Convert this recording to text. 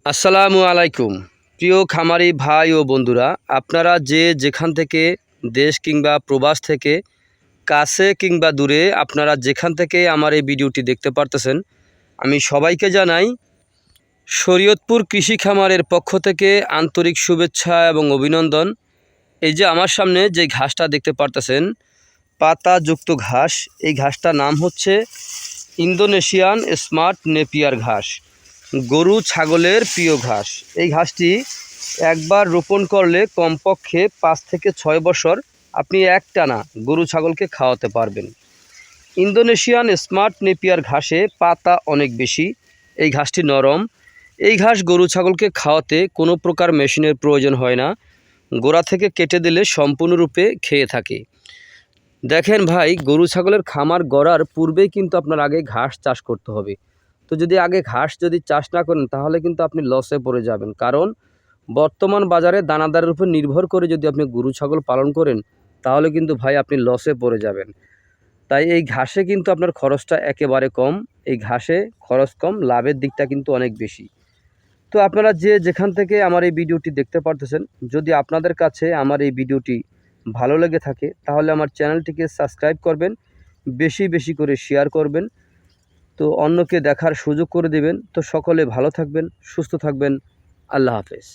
আসসালামু আলাইকুম। প্রিয় খামারি ভাই ও বন্ধুরা, আপনারা যে যেখান থেকে দেশ কিংবা প্রবাস থেকে কাছে কিংবা দূরে আপনারা যেখান থেকে আমার এই ভিডিওটি দেখতে পারতেছেন, আমি সবাইকে জানাই শরীয়তপুর কৃষি খামারের পক্ষ থেকে আন্তরিক শুভেচ্ছা এবং অভিনন্দন। এই যে আমার সামনে যে ঘাসটা দেখতে পারতেছেন, পাতাযুক্ত ঘাস, এই ঘাসটার নাম হচ্ছে ইন্দোনেশিয়ান স্মার্ট নেপিয়ার ঘাস, গরু ছাগলের প্রিয় ঘাস। এই ঘাসটি একবার রোপণ করলে কমপক্ষে 5 থেকে 6 বছর আপনি একটানা গরু ছাগলকে খাওয়াতে পারবেন। ইন্দোনেশিয়ান স্মার্ট নেপিয়ার ঘাসে পাতা অনেক বেশি, এই ঘাসটি নরম। এই ঘাস গরু ছাগলকে খাওয়াতে কোনো প্রকার মেশিনের প্রয়োজন হয় না, গোড়া থেকে কেটে দিলে সম্পূর্ণরূপে খেয়ে থাকে। দেখেন ভাই, গরু ছাগলের খামার গড়ার পূর্বেই কিন্তু আপনার আগে ঘাস চাষ করতে হবে। তো যদি আগে ঘাস চাষ না করেন তাহলে কিন্তু আপনি লসে পড়ে যাবেন, কারণ বর্তমান বাজারে দানাদারের উপর নির্ভর করে যদি আপনি গরু ছাগল পালন করেন তাহলে কিন্তু ভাই আপনি লসে পড়ে যাবেন। তাই এই ঘাসে কিন্তু আপনার খরচটা একেবারে কম, এই ঘাসে খরচ কম, লাভের দিকটা কিন্তু অনেক বেশি। তো আপনারা যে যেখান থেকে আমার এই ভিডিওটি দেখতে পারতেছেন, যদি আপনাদের কাছে আমার এই ভিডিওটি ভালো লেগে থাকে তাহলে আমার চ্যানেলটিকে সাবস্ক্রাইব করবেন, বেশি বেশি করে শেয়ার করবেন, তো অন্যকে দেখার সুযোগ করে দেবেন। তো সকলে ভালো থাকবেন, সুস্থ থাকবেন। আল্লাহ হাফেজ।